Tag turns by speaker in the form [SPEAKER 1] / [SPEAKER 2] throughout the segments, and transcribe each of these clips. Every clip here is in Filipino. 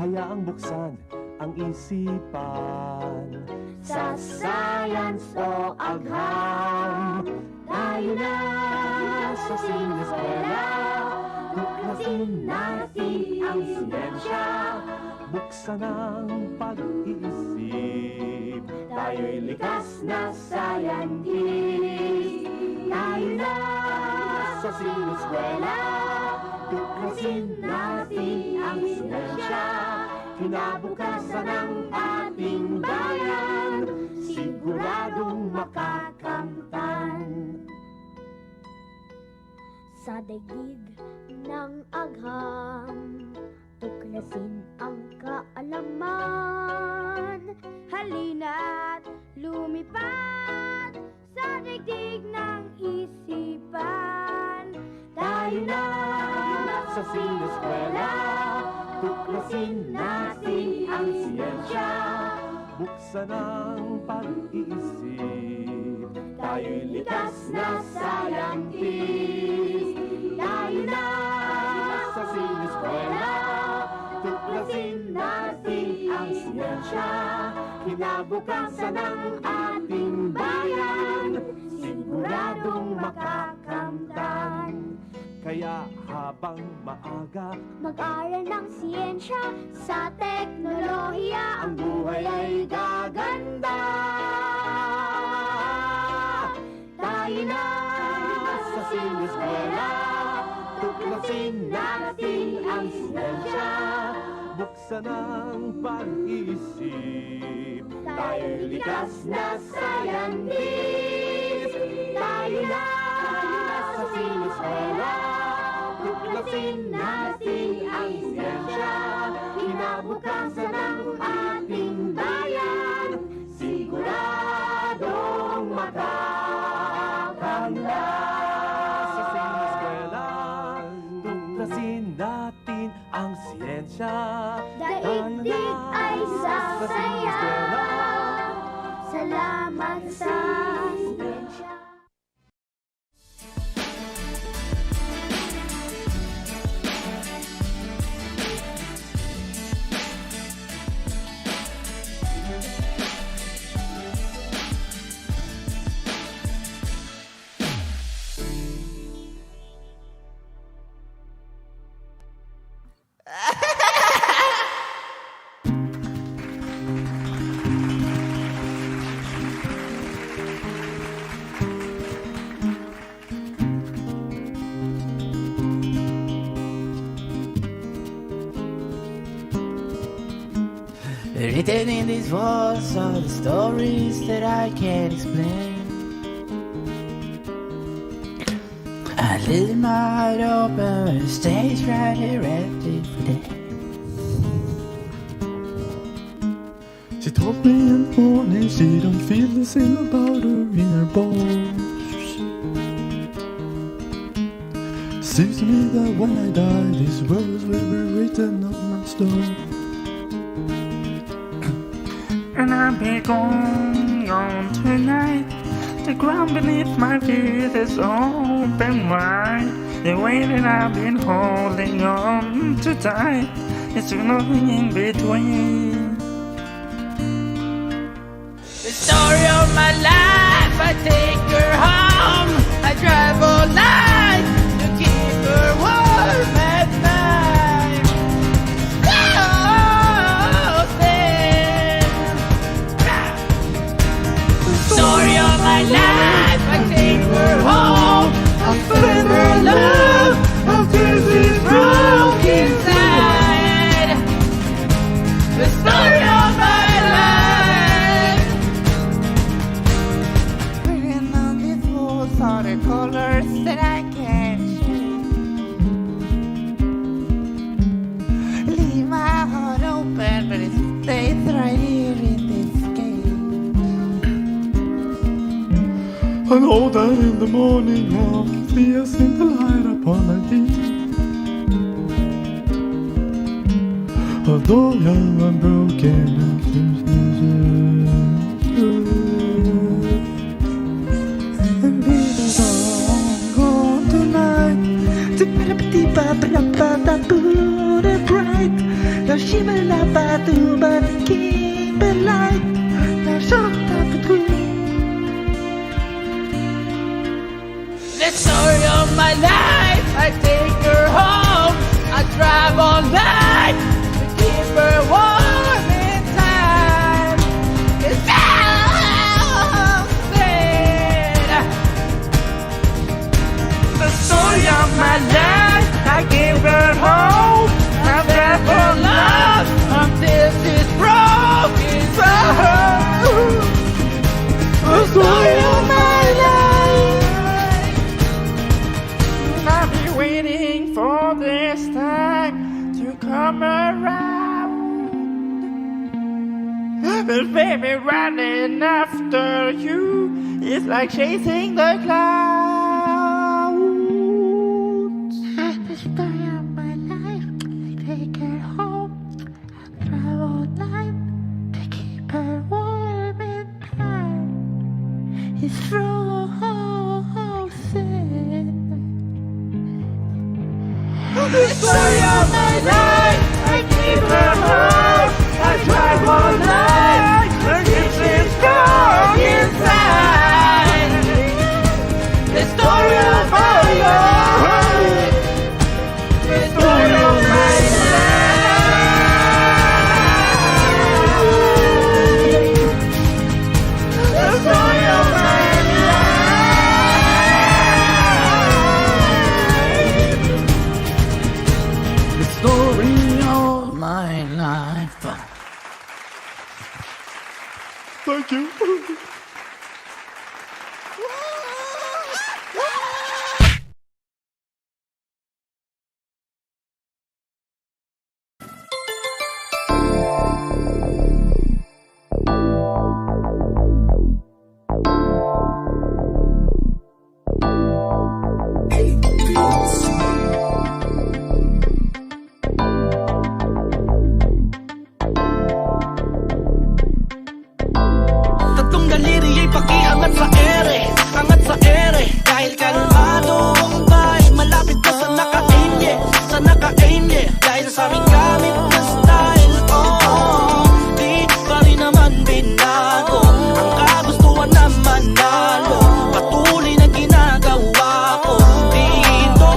[SPEAKER 1] hayaang buksan ang isipan.
[SPEAKER 2] Sa science o agham, tayo na sa sineskwela. Tuklasin natin ang siyensya.
[SPEAKER 1] Buksan ang pag-iisip,
[SPEAKER 2] Tayo'y likas na scientist. Tayo na sa sineskwela. Tuklasin natin ang siyensya. Kinabukasan ng ating bayan, siguradong makakamtan. Sa daigdig ng agham, tuklasin ang kaalaman. Halina't lumipad sa daigdig ng isipan. Tayo na sa sineskwela. Tuklasin natin ang siyensya.
[SPEAKER 1] buksan ang pag-iisip.
[SPEAKER 2] Tayo'y likas na scientist. Tayo na sa sineskwela. Tuklasin natin ang siyensya. Kinabukasan ng ating bayan, siguradong makakamtan.
[SPEAKER 1] Kaya habang maaga,
[SPEAKER 2] Mag-aral ng siyensya sa teknolohiya, ang buhay ay gaganda. Tayo na sa sineskwela. Tuklasin natin ang siyensya.
[SPEAKER 1] buksan ang pag-iisip.
[SPEAKER 2] Tayo'y likas na scientist. Tayo na sa sineskwela. Tuklasin natin ang siyensya. Kinabukasan ng ating bayan, siguradong makakanda.
[SPEAKER 1] Sa sineskwela, tuklasin natin ang siyensya.
[SPEAKER 2] Daigdig ay sasaya. Salamat sa siyensya.
[SPEAKER 3] Written in these walls are the stories that I can't explain. I leave my heart open, but it stays right here empty for days.
[SPEAKER 4] She told me in the morning she don't feel the same about her in her bones. Seems to me that when I die, these words will be written on my stone.
[SPEAKER 5] And I'll be gone tonight. The ground beneath my feet is open wide. The way that I've been holding on too tight, it's nothing in between.
[SPEAKER 3] The story of my life, I take her home. I drive all night to keep her warm at night. Story of my life, I take her home. I find her love, until she's broke inside. The story of my life. Written on these walls are the colors that I can't shade. Leave my heart open, but it stays right here in this game.
[SPEAKER 4] I know that in the morning I'll see a simple light upon my feet. Although young and broken and and be the song gone tonight. The bright, the
[SPEAKER 5] There's shimmer not bad too, but keep it light. There's some type of green.
[SPEAKER 3] The story of my life, I take her home. I drive all night to keep her warm in time. It's sad.
[SPEAKER 5] The story of my life, I gave her home. I drive her life.
[SPEAKER 3] Until she's broken through.
[SPEAKER 5] The story of my life. I'll be waiting for this time to come around. But baby, running after you is like chasing the clouds. The story of my life, take her home, drive all night to keep her warm in time. It's frozen. The story of my life, I keep her home, I drive all night, her hips is strong inside.
[SPEAKER 3] The story of my life.
[SPEAKER 5] The story of my life. The story of my life.
[SPEAKER 3] The story of my life.
[SPEAKER 4] Thank you.
[SPEAKER 6] Tatlong daliri ay pakiangat sa ere, angat sa ere. Dahil kalmado ang bahay, malapit ka sa naka-aim, yeah, sa naka-aim, yeah. Dahil sa aming gamit na style, oh, di pa rin naman binago. Ang kagustuhan na manalo, patuloy na ginagawa ko. Dito,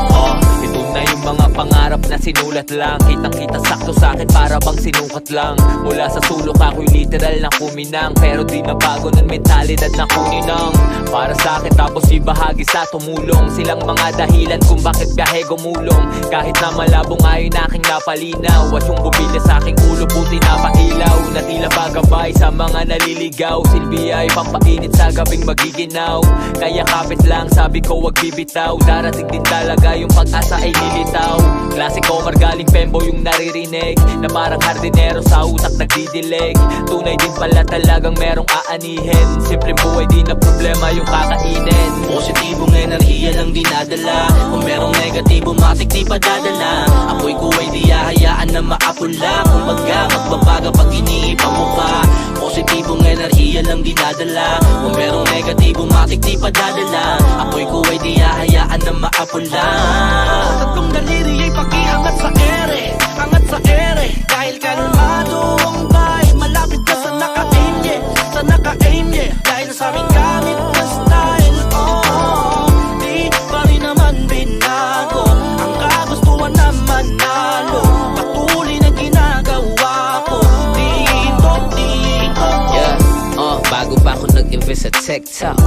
[SPEAKER 6] oh.
[SPEAKER 7] Ito na yung mga pangarap na sinulat lang. Kitang-kita sakto sa'kin para bang sinukat lang. Mula sa sulok ako'y literal na kuminang, pero di na bago ng mentalidad na kuninang. Para sa'kin tapos ibahagi sa tumulong. Silang mga dahilan kung bakit biyahe gumulong. Kahit na malabong ayon aking napalinaw, at yung bumili sa'king ulo puti na pailaw, na tila bagabay sa mga naliligaw. Silbi ay pampainit sa gabing magiginaw. Kaya kapit lang sabi ko wag bibitaw. Darating din talaga yung pag-asa ay lilitaw. Klasiko margaling pembo yung naririnig, na parang hardinero sa utak nagdidilig. Tunay din pala talagang merong aanihin. Simpleng buhay di na problema yung kakainin.
[SPEAKER 6] Positibong enerhiya lang dinadala. Kung merong negatibo matik di pa dadala. Apoy ko ay di hahayaan na maapula. Kung baga magbabaga pag iniipang mo pa. Positibong enerhiya lang dinadala. Kung merong negatibo matik di pa dadala. Apoy ko ay di hahayaan na maapula. Tatlong daliri ay pakiangat sa ere, angat sa ere. Dahil kalmado ang bahay, malapit ka sa naka-aim, yeah, sa naka-aim, yeah. Dahil sa aming gamit na style, oh, di pa rin naman binago. Ang kagustuhan na manalo, patuloy na ginagawa ko. Dito,
[SPEAKER 7] Yeah, bago pa ako nag-invest sa TikTok,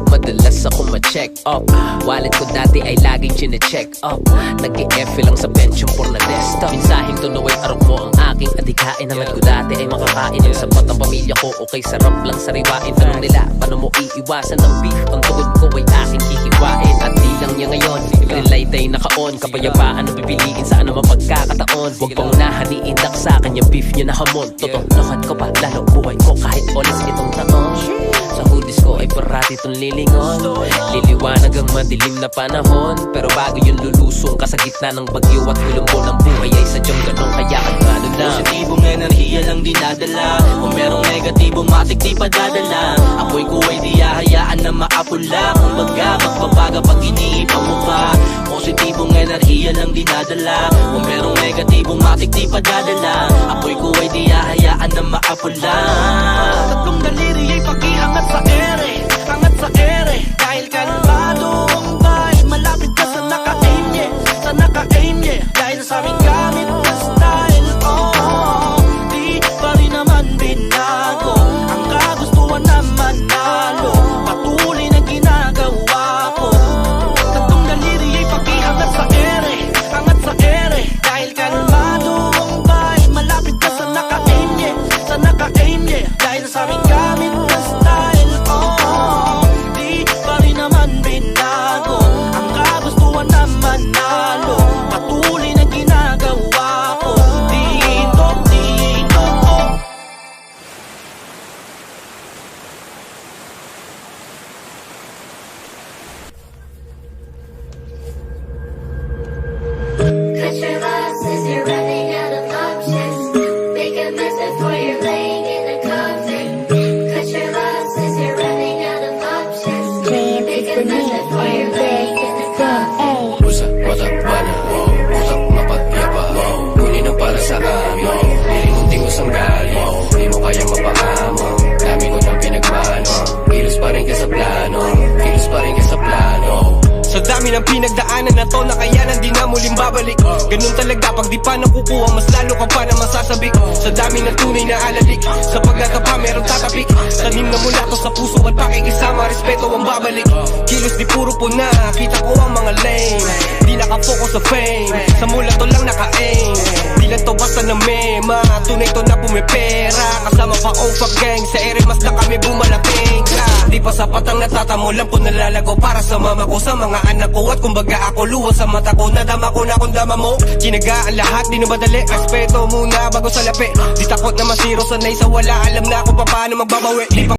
[SPEAKER 7] madalas ako ma-check up. Wallet ko dati ay laging chine-check up. Nag-i-F lang sa pension for na desktop. Minsahing tunaway arok mo ang aking adikain. Hangad ko dati ay makakain yung sapat ang pamilya ko. Okay, sarap lang sariwain. Tanong nila, paano mo iiwasan ng beef? Ang tugod ko ay aking kikiwain. At di lang niya ngayon, green light ay naka-on. Kapayapaan na pipiliin sa anumang pagkakataon. Huwag pang nahaniin sa kanya beef niya na hamon. Totonohan ko pa, lalo buhay ko kahit olis itong taon. Sa hoodies ko ay parati itong lilingon. Liliwanag ang madilim na panahon, pero bago yun lulusong ka sa gitna ng bagyo at ulumbo ng buhay ay sadyang ganun. Kaya kagano lang.
[SPEAKER 6] positibong enerhiya lang dinadala. Kung merong negatibo matik di padadala. Apoy ko ay di hahayaan na maapula. Kumbaga magbabaga pag iniipang mo pa. Positibong enerhiya lang dinadala. Kung merong negatibo matik di padadala. Apoy ko ay di hahayaan na maapula. Tatlong daliri ay pakiangat sa ere. Angat sa ere. Dahil kalmado ang vibe. Malapit ka sa naka-aim, yeah. Sa naka-aim, yeah. Dahil sa aming gamit na style, oh. Di pa rin naman binago. Ang kagustuhan na manalo. Patuloy na ginagawa ko. Tatlong daliri ay pakiangat sa ere. Angat sa ere. Dahil kalmado ang vibe. Malapit ka sa naka-aim, yeah. Sa naka-aim, yeah. Dahil sa aming gamit na style, oh. Di pa rin naman binago. Ang kagustuhan na manalo. Patuloy na ginagawa ko. Dito, dito, oh.
[SPEAKER 2] Cut your losses, you're running out of options. Make a mess before you're laying in a coffin. Cut your losses, you're running out of options. Make a mess before you're laying in a coffin.
[SPEAKER 8] Pusa, matakbana, utak mapagyapa, kunin ang para sa amin. Niringunting mo sanggali, di mo kaya mapaamo. Dami ko nang pinagmano, kilos pa rin ka sa plano, kilos pa rin ka sa plano.
[SPEAKER 9] Sa dami ng pinagdaanan na to, nakayanan di na muling babalik. Ganun talaga pag di pa nakukuha, mas lalo ka pa naman sasabik. Sa dami ng tunay na alalik, sa pagkakapa meron tatapik. Tanim na mula to sa puso at pakikisama, respeto ang babalik. Kilos di puro puna, kita ko ang mga lane. Di nakafocus sa fame, sa mula to lang naka-aim. Di lang to basta na mema, tunay to na pumipera. Kasama pa OPA gang, sa ere mas na kami bumalating. Di pa sapat ang natatamo, lang po nalalago para sa mama ko, sa mga anak ko. At kumbaga ako luwas sa mata ko, nadama ko na kung dama mo. Kinagaan lahat, di na madali, respeto muna bago sa lapi. Di takot na masiro, sanay sa wala, alam na kung paano magbabawi. Di pa